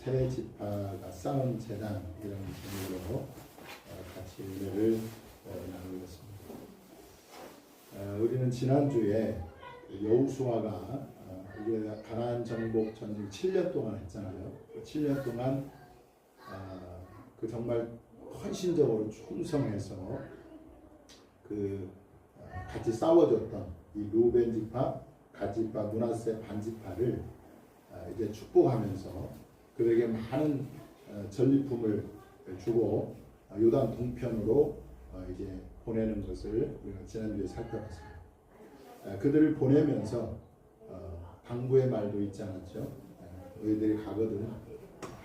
세 지파가 쌓은 재단 이런 제목으로 같이 은혜를 나누겠습니다. 우리는 지난주에 여호수아가 이제 가나안 정복 전쟁 7년 동안 했잖아요. 그 7년 동안 그 정말 헌신적으로 충성해서 그 같이 싸워줬던 이 루벤 지파, 갓 지파, 므낫세 반 지파를 이제 축복하면서 그들에게 많은 전리품을 주고 요단 동편으로 이제 보내는 것을 우리가 지난주에 살펴봤습니다. 그들을 보내면서 당부의 말도 있지 않았죠? 너희들이 가거든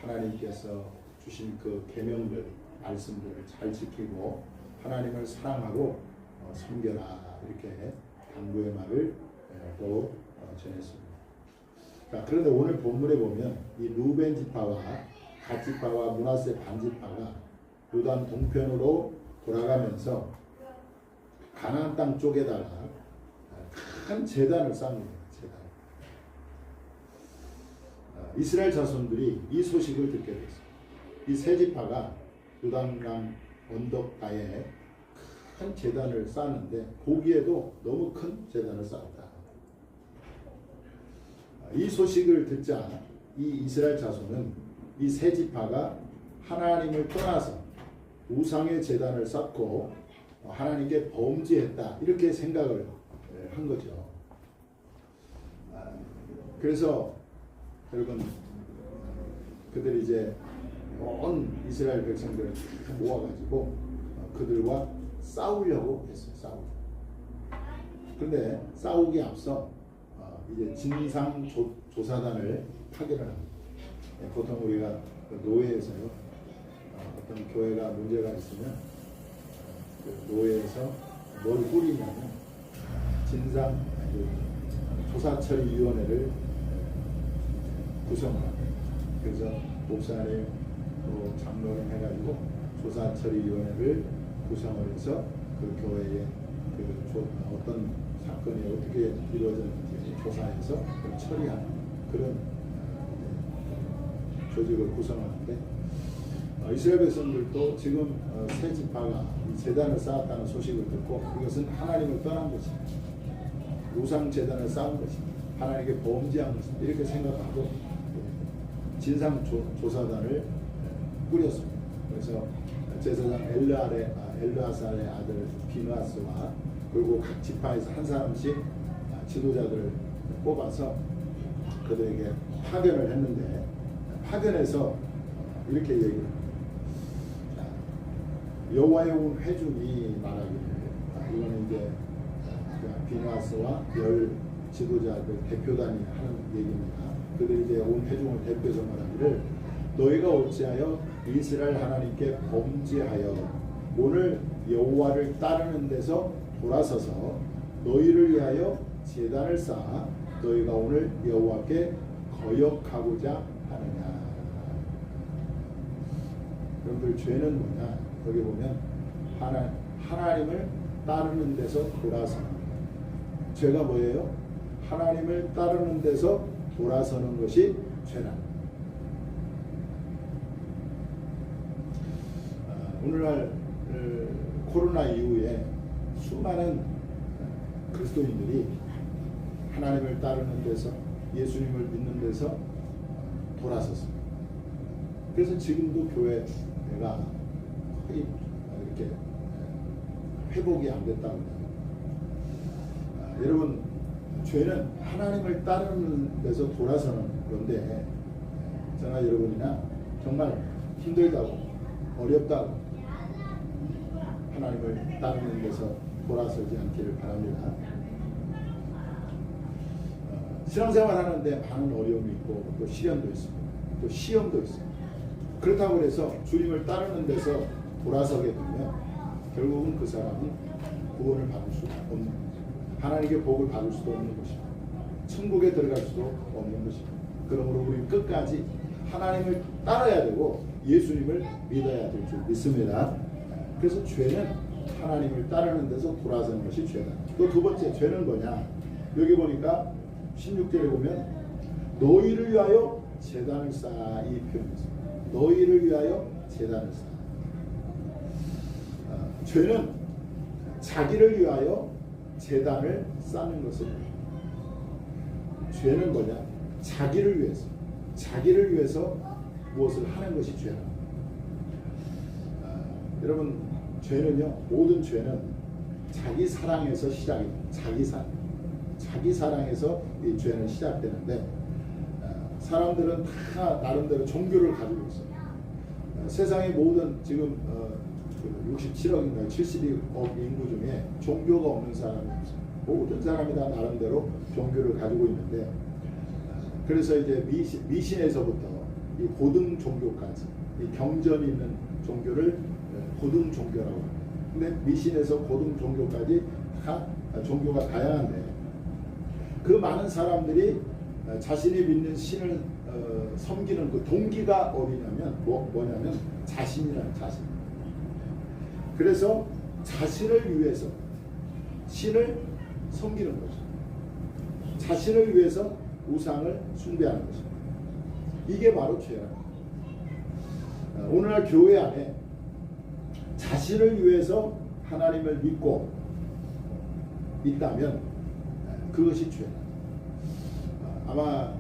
하나님께서 주신 그 계명들, 말씀들을 잘 지키고 하나님을 사랑하고 섬겨라 이렇게 당부의 말을 또 전했습니다. 그런데 오늘 본문에 보면 이 루벤 지파와 갓 지파와 므낫세 반 지파가 요단 동편으로 돌아가면서 가나안 땅 쪽에다가 큰 제단을 쌓습니다. 제단. 이스라엘 자손들이 이 소식을 듣게 됐습니다. 이 세 지파가 요단강 언덕가에 큰 제단을 쌓았는데 보기에도 너무 큰 제단을 쌓았다. 이 소식을 듣자 이 이스라엘 자손은 이 세 지파가 하나님을 떠나서 우상의 제단을 쌓고 하나님께 범죄했다 이렇게 생각을 한 거죠. 그래서 여러분 그들이 이제 온 이스라엘 백성들을 모아가지고 그들과 싸우려고 했어요. 그런데 싸우기 앞서 이제 진상 조사단을 파견을 합니다. 보통 우리가 노예에서요, 어떤 교회가 문제가 있으면 그 노예에서 뭘 꾸리냐면 진상 조사처리위원회를 구성합니다. 그래서 목사님, 또 장로님 해가지고 조사처리위원회를 구성을 해서 그 교회에 어떤 사건이 어떻게 이루어졌는지 조사해서 처리하는 그런 조직을 구성하는데 이스라엘 백성들도 지금 세 지파가 이 제단을 쌓았다는 소식을 듣고 이것은 하나님을 떠난 것입니다. 우상 제단을 쌓은 것입니다. 하나님께 범죄한 것입니다. 이렇게 생각하고 진상 조사단을 꾸렸습니다. 그래서 제사장 엘르아살의 아들 비누아스와 그리고 각 지파에서 한 사람씩 지도자들을 뽑아서 그들에게 파견을 했는데 파견해서 이렇게 얘기를 합니다. 여호와의 온 회중이 말하기를 이거는 이제 비누아스와 열 지도자들 대표단이 하는 얘기입니다. 그들이 이제 온 회중을 대표해서 말하기를 너희가 어찌하여 이스라엘 하나님께 범죄하여 오늘 여호와를 따르는 데서 돌아서서 너희를 위하여 제단을 쌓아 너희가 오늘 여호와께 거역하고자 하느냐. 여러분들 죄는 뭐냐? 여기 보면 하나님을 따르는 데서 돌아서는 죄가 뭐예요? 하나님을 따르는 데서 돌아서는 것이 죄라. 오늘날 코로나 이후에 수많은 그리스도인들이 하나님을 따르는 데서 예수님을 믿는 데서 돌아섰습니다. 그래서 지금도 교회가 거의 이렇게 회복이 안 됐다고 합니다. 여러분 죄는 하나님을 따르는 데서 돌아서는 건데 저나 여러분이나 정말 힘들다고 어렵다고 하나님을 따르는 데서 돌아서지 않기를 바랍니다. 신앙생활 하는데 많은 어려움이 있고 또 시련도 있습니다. 또 시험도 있습니다. 그렇다고 해서 주님을 따르는 데서 돌아서게 되면 결국은 그 사람은 구원을 받을 수 없는 거죠. 하나님께 복을 받을 수도 없는 것입니다. 천국에 들어갈 수도 없는 것입니다. 그러므로 우리는 끝까지 하나님을 따라야 되고 예수님을 믿어야 될 줄 믿습니다. 그래서 죄는 하나님을 따르는 데서 돌아서는 것이 죄다. 또 두 번째 죄는 뭐냐? 여기 보니까 16절에 보면 너희를 위하여 제단을 쌓아 이 표현이었습니다. 너희를 위하여 제단을 쌓아. 죄는 자기를 위하여 제단을 쌓는 것을 죄는 뭐냐? 자기를 위해서 무엇을 하는 것이 죄다. 여러분 죄는요, 모든 죄는 자기 사랑에서 시작입니다. 자기 사랑에서 이 죄는 시작되는데 사람들은 다 나름대로 종교를 가지고 있어요. 세상의 모든 지금 67억인가 72억 인구 중에 종교가 없는 사람이 없어요. 모든 사람이 다 나름대로 종교를 가지고 있는데 그래서 이제 미신에서부터 이 고등 종교까지 이 경전이 있는 종교를 고등 종교라고 합니다. 근데 미신에서 고등 종교까지 다 종교가 다양한데 그 많은 사람들이 자신이 믿는 신을 섬기는 그 동기가 어디냐면 뭐냐면 자신이라는 자신. 그래서 자신을 위해서 신을 섬기는 거죠. 자신을 위해서 우상을 숭배하는 거죠. 이게 바로 죄라. 오늘날 교회 안에 자신을 위해서 하나님을 믿고 있다면 그것이 죄다. 아마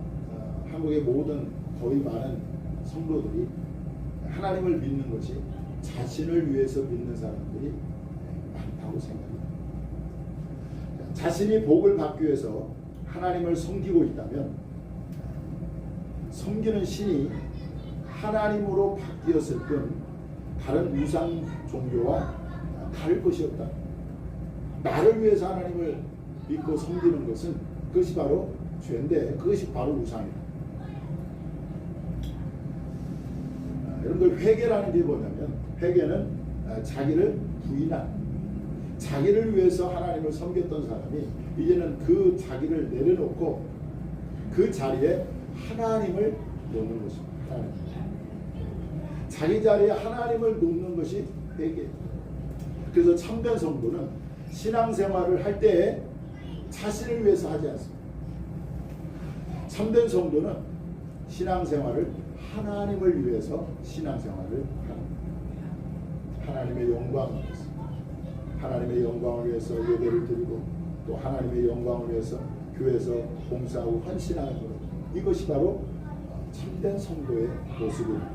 한국의 모든 거의 많은 성도들이 하나님을 믿는 것이 자신을 위해서 믿는 사람들이 많다고 생각합니다. 자신이 복을 받기 위해서 하나님을 섬기고 있다면 섬기는 신이 하나님으로 바뀌었을 뿐 다른 우상 종교와 다를 것이 없다. 나를 위해서 하나님을 믿고 섬기는 것은 그것이 바로 죄인데 그것이 바로 우상이다. 여러분들 회개라는 게 뭐냐면 회개는 자기를 부인한 자기를 위해서 하나님을 섬겼던 사람이 이제는 그 자기를 내려놓고 그 자리에 하나님을 놓는 것입니다. 하나님. 자기 자리에 하나님을 놓는 것이 회개. 그래서 참된 성도는 신앙생활을 할 때에 자신을 위해서 하지 않습니다. 참된 성도는 신앙생활을 하나님을 위해서 신앙생활을 합니다. 하나님의 영광을 위해서, 하나님의 영광을 위해서 예배를 드리고 또 하나님의 영광을 위해서 교회에서 봉사하고 헌신하는 것, 이것이 바로 참된 성도의 모습입니다.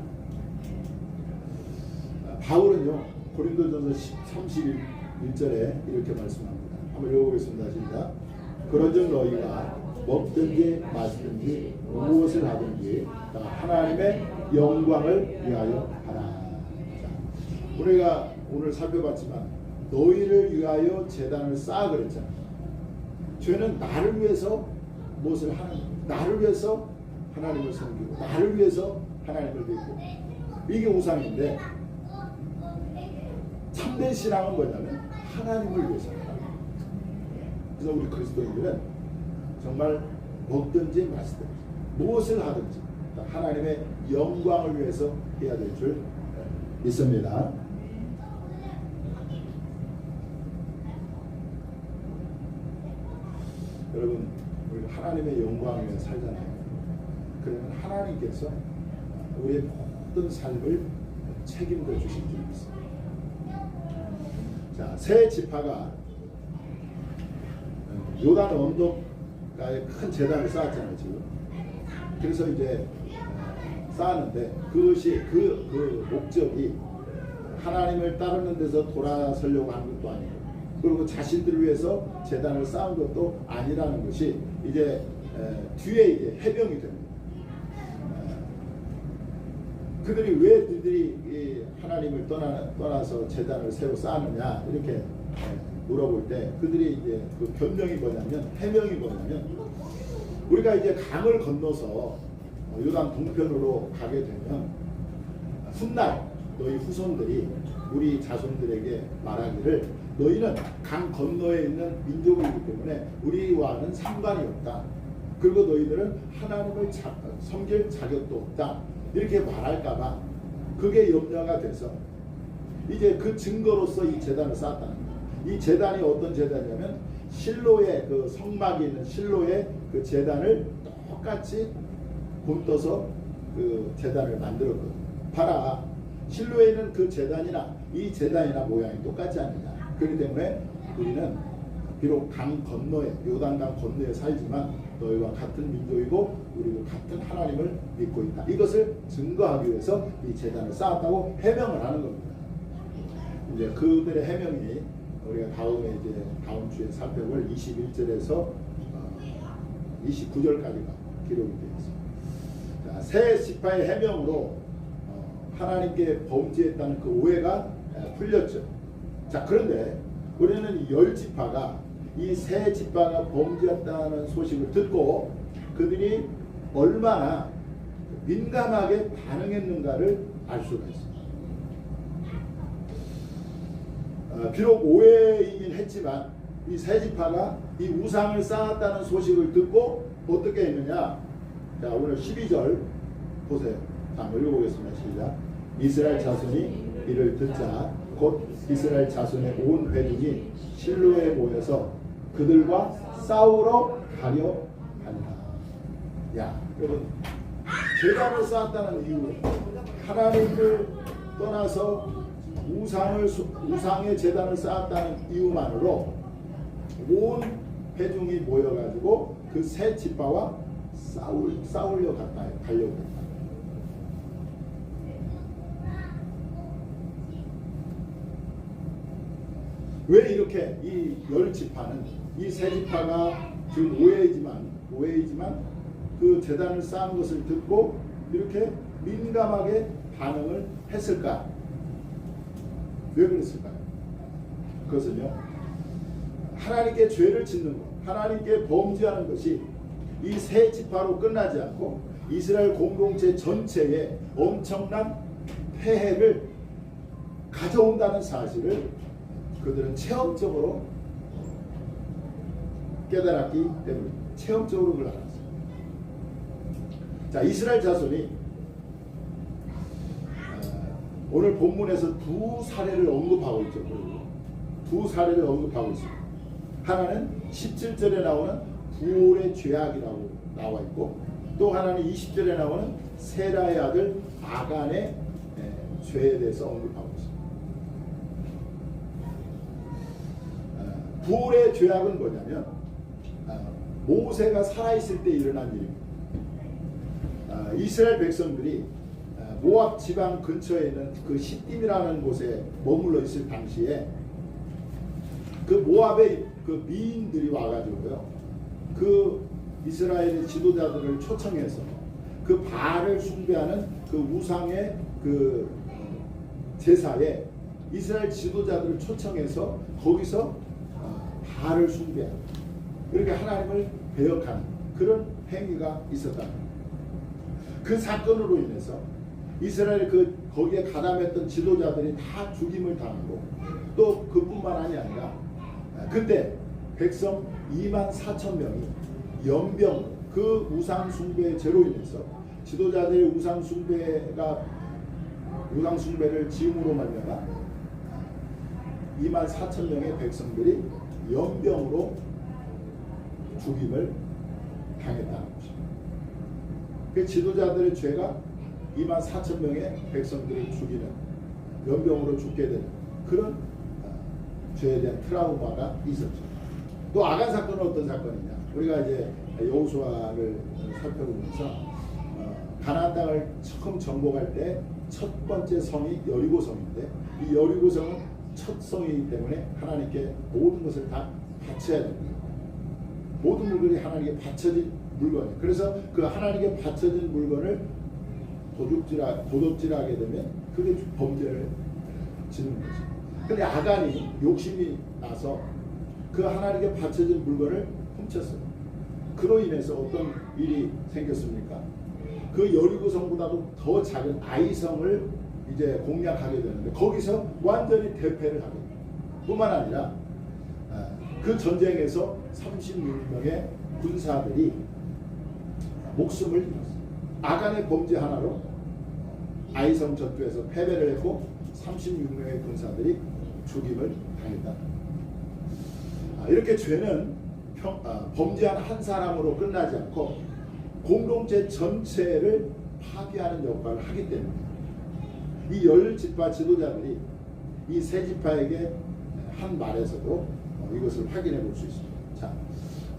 바울은요 고린도전서 31절에 이렇게 말씀합니다. 한번 읽어보겠습니다. 시작. 그런즉 너희가 먹든지 마시든지 무엇을 하든지 다 하나님의 영광을 위하여 하라. 자, 우리가 오늘 살펴봤지만 너희를 위하여 제단을 쌓아 그랬잖아. 죄는 나를 위해서 무엇을 하는 거야. 나를 위해서 하나님을 섬기고 나를 위해서 하나님을 믿고 이게 우상인데 참된 신앙은 뭐냐면 하나님을 위해서 하는 거야. 그래서 우리 그리스도인들은 정말 먹든지 마시든지 무엇을 하든지 하나님의 영광을 위해서 해야 될 줄 믿습니다. 여러분 우리 하나님의 영광을 위해 살잖아요. 그러면 하나님께서 우리의 모든 삶을 책임져 주실 줄 믿습니다. 자, 세 지파가 요단 언덕가에 큰 제단을 쌓았잖아요 지금. 그래서 이제 쌓았는데 그것이 그 목적이 하나님을 따르는 데서 돌아서려고 하는 것도 아니고 그리고 자신들을 위해서 제단을 쌓은 것도 아니라는 것이 이제 뒤에 이제 해명이 됩니다. 그들이 왜 너희들이 하나님을 떠나서 제단을 새로 쌓느냐 이렇게 물어볼 때 그들이 이제 그 변명이 뭐냐면 해명이 뭐냐면 우리가 이제 강을 건너서 요단 동편으로 가게 되면 훗날 너희 후손들이 우리 자손들에게 말하기를 너희는 강 건너에 있는 민족이기 때문에 우리와는 상관이 없다. 그리고 너희들은 하나님을 섬길 자격도 없다. 이렇게 말할까봐 그게 염려가 돼서 이제 그 증거로서 이 제단을 쌓았다는 거예요. 이 제단이 어떤 제단이냐면 실로의 그 성막이 있는 실로의 그 제단을 똑같이 곤떠서 그 제단을 만들었거든요. 봐라, 실로에 있는 그 제단이나 이 제단이나 모양이 똑같지 않느냐. 그렇기 때문에 우리는 비록 강 건너에, 요단강 건너에 살지만 너희와 같은 민족이고 우리도 같은 하나님을 믿고 있다. 이것을 증거하기 위해서 이 제단을 쌓았다고 해명을 하는 겁니다. 이제 그들의 해명이 우리가 다음 주에 살펴볼 21절에서 29절까지가 기록이 되어 있습니다. 자, 새 지파의 해명으로 하나님께 범죄했다는 그 오해가 풀렸죠. 자, 그런데 우리는 10지파가 이 새 지파가 범죄했다는 소식을 듣고 그들이 얼마나 민감하게 반응했는가를 알 수가 있습니다. 비록 오해이긴 했지만 이 새 지파가 이 우상을 쌓았다는 소식을 듣고 어떻게 했느냐. 자, 오늘 12절 보세요. 한번 읽어보겠습니다. 시작. 이스라엘 자손이 이를 듣자 곧 이스라엘 자손의 온 회중이 실로에 모여서 그들과 싸우러 가려 한다. 야, 여러분, 제단을 쌓았다는 이유, 하나님을 떠나서 우상의 제단을 쌓았다는 이유만으로 온 회중이 모여가지고 그 새 지파와 싸우려 가려고 했다. 왜 이렇게 이 10지파는 이 새 지파가 지금 오해이지만 그 제단을 쌓은 것을 듣고 이렇게 민감하게 반응을 했을까? 왜 그랬을까요? 그것은요, 하나님께 죄를 짓는 것, 하나님께 범죄하는 것이 이 새 지파로 끝나지 않고 이스라엘 공동체 전체에 엄청난 폐해를 가져온다는 사실을 그들은 체험적으로 깨달았기 때문에 체험적으로 그걸 알았어요. 자, 이스라엘 자손이 오늘 본문에서 두 사례를 언급하고 있죠. 두 사례를 언급하고 있습니다. 하나는 17절에 나오는 부올의 죄악이라고 나와 있고, 또 하나는 20절에 나오는 세라의 아들 아간의 죄에 대해서 언급하고 있습니다. 부올의 죄악은 뭐냐면 모세가 살아있을 때 일어난 일입니다. 이스라엘 백성들이 모압 지방 근처에 있는 그 시딤이라는 곳에 머물러 있을 당시에 그 모압의 그 미인들이 와가지고요, 그 이스라엘의 지도자들을 초청해서 그 바알을 숭배하는 그 우상의 그 제사에 이스라엘 지도자들을 초청해서 거기서 바알을 숭배하는, 그렇게 하나님을 배역하는 그런 행위가 있었다. 그 사건으로 인해서 이스라엘 거기에 가담했던 지도자들이 다 죽임을 당하고, 또 그뿐만이 아니라 그때 백성 24,000명이 연병, 그 우상 숭배의 죄로 인해서 지도자들의 우상 숭배를 지음으로 말미암아 24,000명의 백성들이 연병으로 죽임을 당했다는 것입니다. 그 지도자들의 죄가 24,000명의 백성들을 죽이는, 연병으로 죽게 되는 그런 죄에 대한 트라우마가 있었죠. 또 아간 사건은 어떤 사건이냐? 우리가 이제 여호수아를 살펴보면서 가나안 땅을 처음 정복할 때 첫 번째 성이 여리고성인데, 이 여리고성은 첫 성이기 때문에 하나님께 모든 것을 다 바쳐야 됩니다. 모든 물건이 하나님께 바쳐진 물건이에요. 그래서 그 하나님께 바쳐진 물건을 도둑질하게 되면 그게 범죄를 짓는 거죠. 근데 아간이 욕심이 나서 그 하나님께 바쳐진 물건을 훔쳤어요. 그로 인해서 어떤 일이 생겼습니까? 그 여리고성보다도 더 작은 아이성을 이제 공략하게 되는데, 거기서 완전히 대패를 하게 됩니다. 뿐만 아니라 그 전쟁에서 36명의 군사들이 목숨을 잃었어요. 아간의 범죄 하나로 아이성 전투에서 패배를 했고 36명의 군사들이 죽임을 당했다. 이렇게 죄는 범죄한 한 사람으로 끝나지 않고 공동체 전체를 파괴하는 역할을 하기 때문에 이 열 지파 지도자들이 이 세 지파에게 한 말에서도 이것을 확인해 볼 수 있습니다. 자,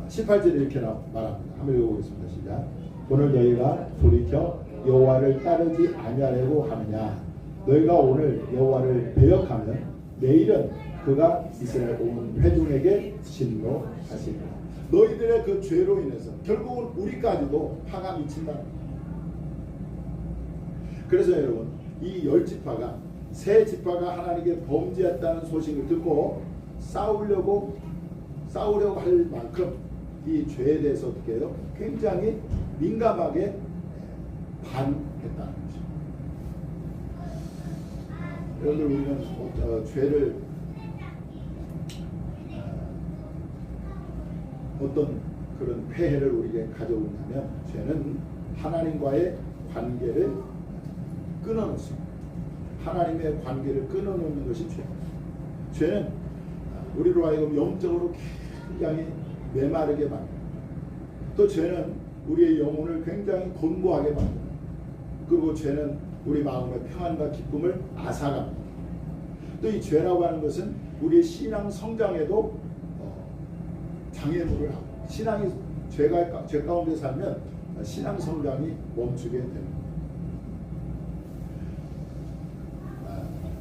18절에 이렇게 말합니다. 한번 읽어보겠습니다. 시작. 오늘 너희가 돌이켜 여호와를 따르지 아니하려고 하느냐. 너희가 오늘 여호와를 배역하면 내일은 그가 이스라엘 온 회중에게 진노하시리라. 너희들의 그 죄로 인해서 결국은 우리까지도 화가 미친다. 그래서 여러분, 이 열 지파가 세 지파가 하나님께 범죄했다는 소식을 듣고 싸우려고 할 만큼 이 죄에 대해서 어떻게 해요? 굉장히 민감하게 반했다는 것입니다. 여러분들, 우리는 죄를 어떤 그런 폐해를 우리에게 가져오냐면, 죄는 하나님과의 관계를 끊어놓습니다. 하나님의 관계를 끊어놓는 것이 죄입니다. 죄는 우리로 하여금 영적으로 굉장히 메마르게 만듭니다. 또 죄는 우리의 영혼을 굉장히 곤고하게 만듭니다. 그리고 죄는 우리 마음의 평안과 기쁨을 앗아갑니다. 또 이 죄라고 하는 것은 우리의 신앙 성장에도 장애물을 하고, 신앙이 죄 가운데 살면 신앙 성장이 멈추게 됩니다.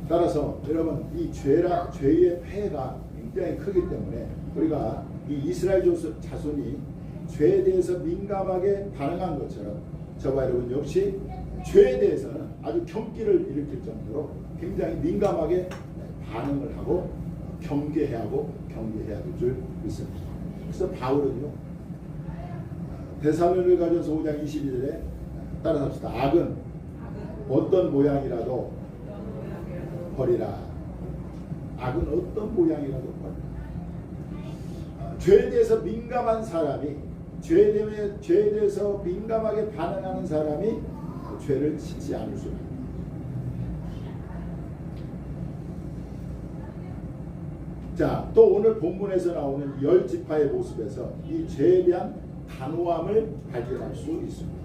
따라서 여러분, 이 죄의 폐해가 굉장히 크기 때문에 우리가 이 이스라엘 자손이 죄에 대해서 민감하게 반응한 것처럼 저와 여러분 역시 죄에 대해서는 아주 경기를 일으킬 정도로 굉장히 민감하게 반응을 하고 경계해야 될 줄 믿습니다. 그래서 바울은요, 데살로니가전서 5장 22절에 따라서 합시다. 악은 어떤 모양이라도 버리라. 악은 어떤 모양이라도 버리라. 죄에 대해서 민감한 사람이, 죄에 대해서 민감하게 반응하는 사람이 죄를 짓지 않을 수 있습니다. 자, 또 오늘 본문에서 나오는 열 지파의 모습에서 이 죄에 대한 단호함을 발견할 수 있습니다.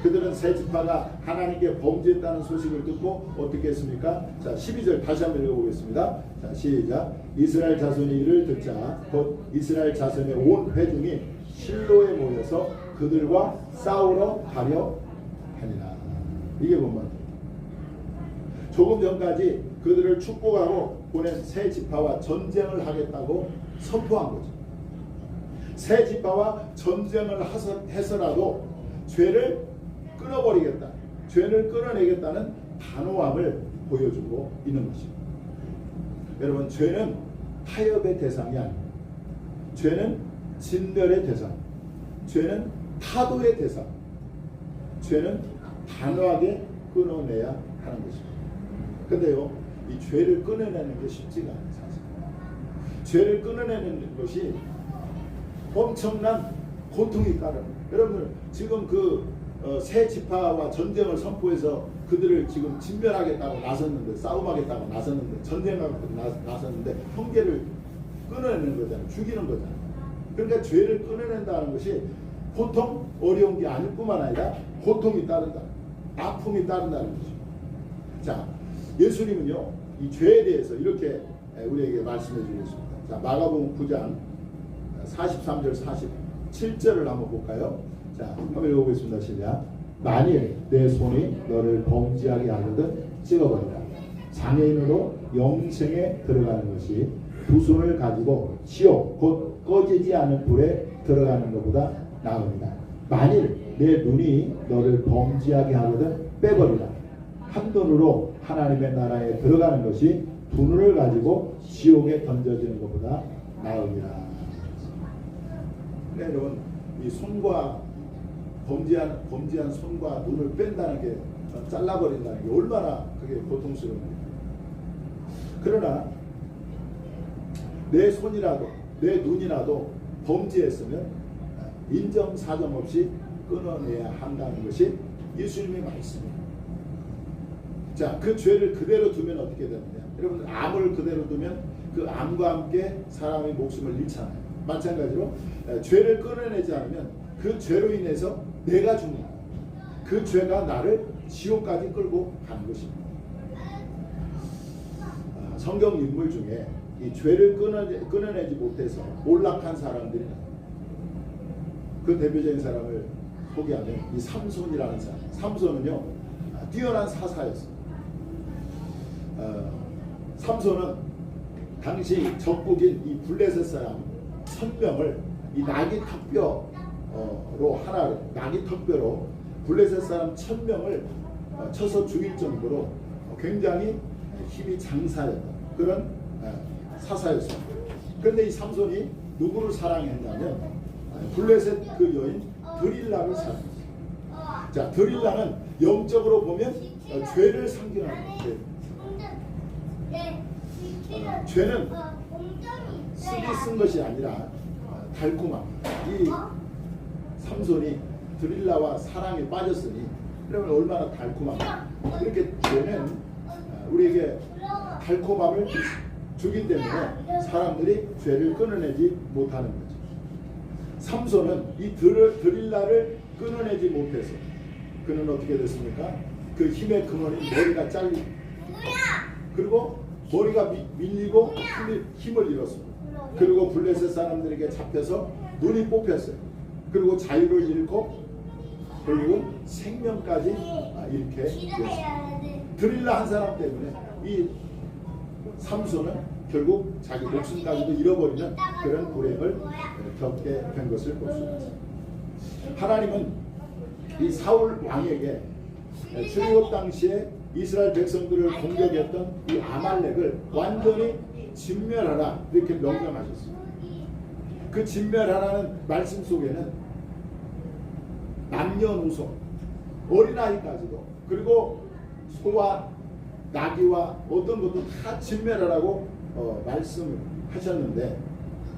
그들은 세 지파가 하나님께 범죄했다는 소식을 듣고 어떻게 했습니까? 자, 12절 다시 한번 읽어보겠습니다. 자, 시작. 이스라엘 자손이 이를 듣자 곧 이스라엘 자손의 온 회중이 실로에 모여서 그들과 싸우러 가려 하니라. 이게 뭔 말이에요? 조금 전까지 그들을 축복하고 보낸 세 지파와 전쟁을 하겠다고 선포한 거죠. 세 지파와 전쟁을 해서라도 죄를 끊어버리겠다, 죄를 끊어내겠다는 단호함을 보여주고 있는 것입니다. 여러분, 죄는 타협의 대상이 아닙니다. 죄는 진멸의 대상, 죄는 타도의 대상, 죄는 단호하게 끊어내야 하는 것입니다. 근데요, 이 죄를 끊어내는 게 쉽지가 않아요. 사실 죄를 끊어내는 것이 엄청난 고통이 따릅니다. 여러분들, 지금 세 지파와 전쟁을 선포해서 그들을 지금 진멸하겠다고 나섰는데, 싸움하겠다고 나섰는데, 전쟁하겠다고 나섰는데 형제를 끊어내는 거잖아요. 죽이는 거잖아요. 그러니까 죄를 끊어낸다는 것이 보통 어려운 게 아닐 뿐만 아니라 고통이 따른다, 아픔이 따른다는 것이죠. 자, 예수님은요, 이 죄에 대해서 이렇게 우리에게 말씀해 주고 있습니다. 자, 마가복음 9장 43절 47절을 한번 볼까요? 자, 한번 읽어보겠습니다. 시작. 만일 내 손이 너를 범죄하게 하거든 찍어버리라. 장애인으로 영생에 들어가는 것이 두 손을 가지고 지옥 곧 꺼지지 않은 불에 들어가는 것보다 나으니라. 만일 내 눈이 너를 범죄하게 하거든 빼버리라. 한 눈으로 하나님의 나라에 들어가는 것이 두 눈을 가지고 지옥에 던져지는 것보다 나으니라. 네, 여러분, 이 손과 범죄한 손과 눈을 뺀다는 게, 잘라버린다는 게 얼마나 그게 고통스러운지. 그러나 내 손이라도 내 눈이라도 범죄했으면 인정사정 없이 끊어내야 한다는 것이 예수님의 말씀입니다. 자, 그 죄를 그대로 두면 어떻게 되느냐? 여러분, 암을 그대로 두면 그 암과 함께 사람의 목숨을 잃잖아요. 마찬가지로 죄를 끊어내지 않으면 그 죄로 인해서 내가 죽는 그 죄가 나를 지옥까지 끌고 가는 것입니다. 성경 인물 중에 이 죄를 끊어내지 못해서 몰락한 사람들이 그 대표적인 사람을 소개하면 이 삼손이라는 사람. 삼손은요 뛰어난 사사였습니다. 삼손은 당시 적국인 이 블레셋 사람 1000명을 이 나귀 턱뼈로 하나로 나귀 턱뼈로 블레셋 사람 1000명을 쳐서 죽일 정도로 굉장히 힘이 장사였던 그런 사사였습니다. 그런데 이 삼손이 누구를 사랑했냐면 블레셋 그 여인 드릴라를 사랑했어요. 자, 드릴라는 영적으로 보면 죄를 상징하는 거예요. 죄는 쓰기 쓴 것이 아니라 달콤함. 이 삼손이 드릴라와 사랑에 빠졌으니 그러면 얼마나 달콤함. 이렇게 죄는 우리에게 달콤함을 주기 때문에 사람들이 죄를 끊어내지 못하는 거죠. 삼손은 이 드릴라를 끊어내지 못해서 그는 어떻게 됐습니까? 그 힘의 근원인 머리가 잘리고 그리고 머리가 밀리고 힘을 잃었습니다. 그리고 블레셋 사람들에게 잡혀서 눈이 뽑혔어요. 그리고 자유를 잃고 결국은 생명까지 잃게 되었습니다. 드릴라 한 사람 때문에 이 삼손은 결국 자기 목숨까지도 잃어버리는 그런 불행을 겪게 된 것을 볼 수 있습니다. 하나님은 이 사울 왕에게 출애굽 당시에 이스라엘 백성들을 공격했던 이 아말렉을 완전히 진멸하라 이렇게 명령하셨습니다. 그 진멸하라는 말씀 속에는 남녀노소 어린아이까지도 그리고 소와 나귀와 어떤 것도 다 진멸하라고 말씀을 하셨는데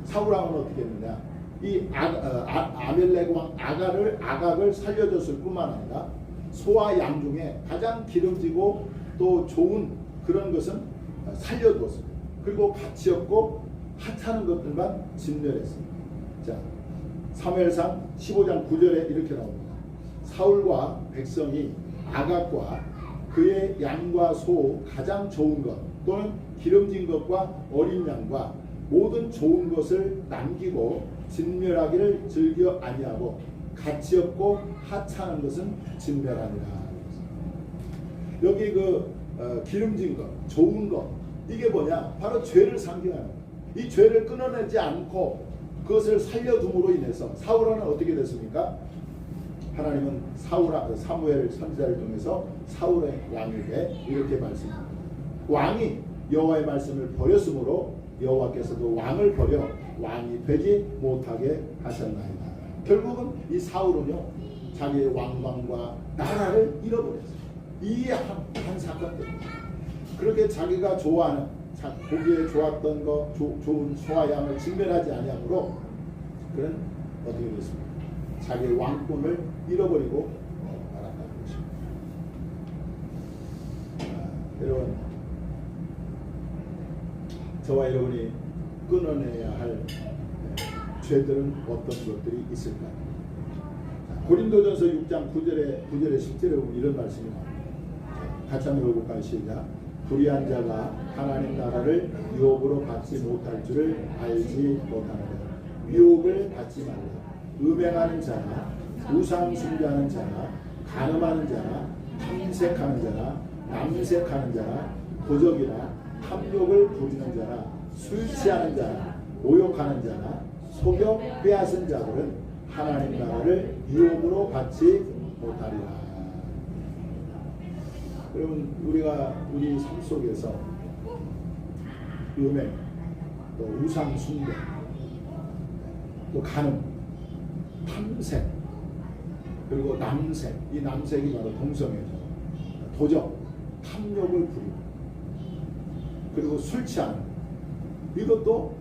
사울 왕은 어떻게 했느냐? 이 아멜렉 왕 아각을 살려줬을 뿐만 아니라 소와 양 중에 가장 기름지고 또 좋은 그런 것은 살려두었습니다. 그리고 가치 없고 하찮은 것들만 진멸했습니다. 자, 사무엘상 15장 9절에 이렇게 나옵니다. 사울과 백성이 아각과 그의 양과 소 가장 좋은 것 또는 기름진 것과 어린 양과 모든 좋은 것을 남기고 진멸하기를 즐겨 아니하고 가치 없고 하찮은 것은 진멸하니라. 여기 그 기름진 것, 좋은 것 이게 뭐냐? 바로 죄를 상징하는 거예요. 이 죄를 끊어내지 않고 그것을 살려둠으로 인해서 사울왕은 어떻게 됐습니까? 하나님은 사무엘 선지자를 통해서 사울의 왕에게 이렇게 말씀합니다. 왕이 여호와의 말씀을 버렸으므로 여호와께서도 왕을 버려 왕이 되지 못하게 하셨나이다. 결국은 이 사울은요 자기의 왕관과 나라를 잃어버렸어요. 이 한 사건 때문에. 그렇게 자기가 좋아하는 보기에 좋았던 거 좋은 소와 양을 진멸하지 아니하므로 그는 어떻게 됐습니까? 자기의 왕권을 잃어버리고 말았다는 것입니다. 여러분, 저와 여러분이 끊어내야 할 죄들은 어떤 것들이 있을까요? 고린도전서 6장 9절에 10절에 보면 이런 말씀이 나옵니다. 같이 한번 읽어볼까요? 시작. 불의한 자가 하나님 나라를 유혹으로 받지 못할 줄을 알지 못하느라 유혹을 받지 말라. 음행하는 자나 우상 숭배하는 자나 간음하는 자나 탐색하는 자나 남색하는 자나 도적이나 탐욕을 부리는 자나 술 취하는 자나 모욕하는 자나 속여 빼앗은 자들은 하나님 나라를 유혹으로 받지 못하리라. 여러분, 우리 삶 속에서 음행, 또 우상 숭배, 또 간음, 탐색, 그리고 남색, 이 남색이 바로 동성애죠. 도적, 탐욕을 부리고, 그리고 술 취하는 이것도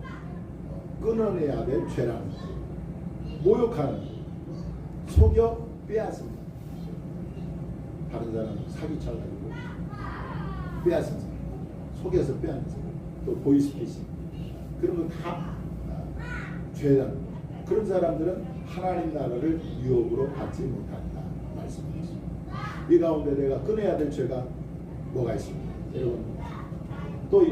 끊어내야 될 죄라는 거예요. 모욕하는, 속여 빼앗습니다. 다른 사람 사기쳐가지고 빼앗은 사람, 속여서 빼앗는 사람, 또 보이스피싱 그런 거 다 죄라는 거예요. 그런 사람들은 하나님 나라를 유업으로 받지 못한다 말씀하셨습니다. 이 가운데 내가 끊어야 될 죄가 뭐가 있습니까? 여러분 또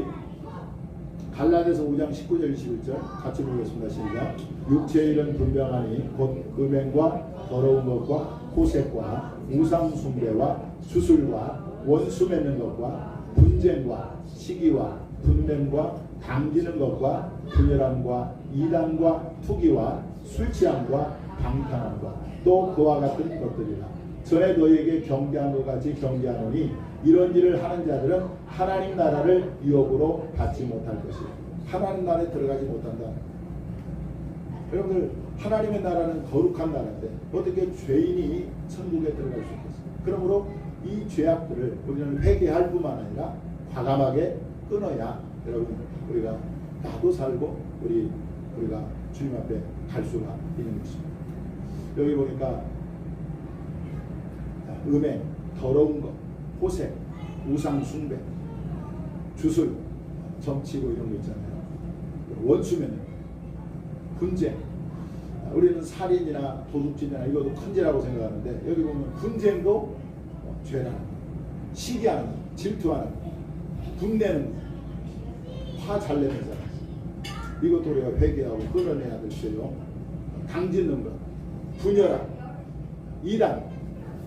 갈라디아서 5장 19절 21절 같이 보겠습니다. 시작. 육체의 일은 분명하니 곧 음행과 더러운 것과 호색과 우상 숭배와 주술과 원수 맺는 것과 분쟁과 시기와 분냄과 당기는 것과 분열함과 이단과 투기와 술 취함과 방탕함과 또 그와 같은 것들이라. 전에 너희에게 경계한 것 같이 경계하노니 이런 일을 하는 자들은 하나님 나라를 유업으로 받지 못할 것이다. 하나님 나라에 들어가지 못한다. 여러분들 하나님의 나라는 거룩한 나라인데 어떻게 죄인이 천국에 들어갈 수 있겠어요? 그러므로 이 죄악들을 우리는 회개할 뿐만 아니라 과감하게 끊어야 여러분 우리가 나도 살고 우리가 주님 앞에 갈 수가 있는 것입니다. 여기 보니까 음행, 더러운 것, 호색, 우상 숭배, 주술, 점치고 이런 거 있잖아요. 원수면 분쟁. 우리는 살인이나 도둑질이나 이것도 큰 죄라고 생각하는데 여기 보면 분쟁도 죄라는 거. 시기하는 거, 질투하는 거, 분내는 거, 화 잘 내는 사람. 이것도 우리가 회개하고 끊어내야 될 죄요. 당짓는 것, 분열함,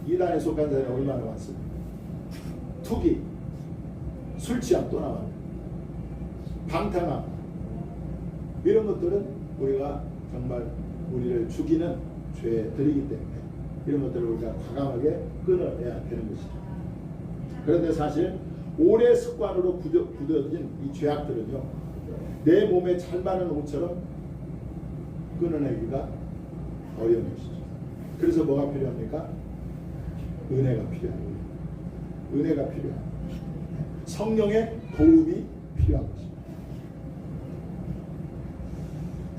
이단에 속한 사람이 얼마나 많습니까? 투기, 술 취함 또 나와요. 방탕함. 이런 것들은 우리가 정말 우리를 죽이는 죄들이기 때문에 이런 것들을 우리가 과감하게 끊어내야 되는 것이죠. 그런데 사실 오래 습관으로 굳어진 이 죄악들은요, 내 몸에 잘 맞는 옷처럼 끊어내기가 어려운 것이죠. 그래서 뭐가 필요합니까? 은혜가 필요합니다. 은혜가 필요합니다. 성령의 도움이 필요한 것입니다.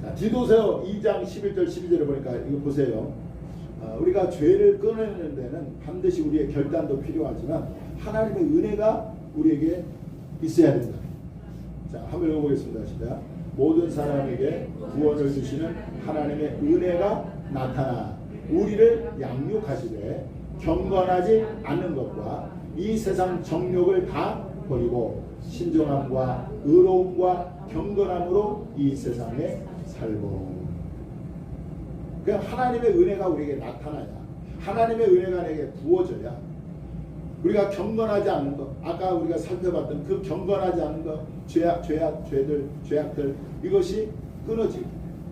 자, 디도서 2장 11절 12절에 보니까 이거 보세요. 우리가 죄를 끊어내는 데는 반드시 우리의 결단도 필요하지만 하나님의 은혜가 우리에게 있어야 된다. 자, 한번 읽어보겠습니다. 시작. 모든 사람에게 구원을 주시는 하나님의 은혜가 나타나 우리를 양육하시되 경건하지 않는 것과 이 세상 정욕을 다 버리고 신정함과 의로움과 경건함으로 이 세상에 살고. 그냥 하나님의 은혜가 우리에게 나타나야, 하나님의 은혜가 내게 부어져야 우리가 경건하지 않는 것, 아까 우리가 살펴봤던 그 경건하지 않는 것, 죄악들 이것이 끊어지고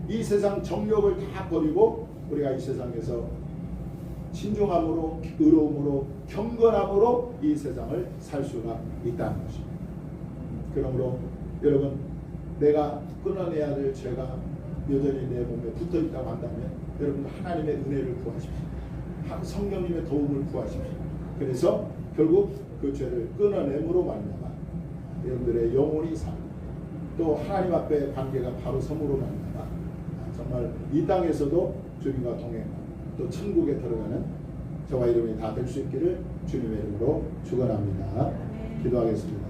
이 세상 정욕을 다 버리고 우리가 이 세상에서 신중함으로 의로움으로 경건함으로 이 세상을 살 수가 있다는 것입니다. 그러므로 여러분 내가 끊어내야 될 죄가 여전히 내 몸에 붙어있다고 한다면 여러분 하나님의 은혜를 구하십시오. 성령님의 도움을 구하십시오. 그래서 결국 그 죄를 끊어냄으로 말미암아 여러분들의 영혼이 살고 또 하나님 앞에 관계가 바로 섬으로 말미암아 정말 이 땅에서도 주님과 동행하고 또 천국에 들어가는 저와 여러분이 다 될 수 있기를 주님의 이름으로 축원합니다. 기도하겠습니다.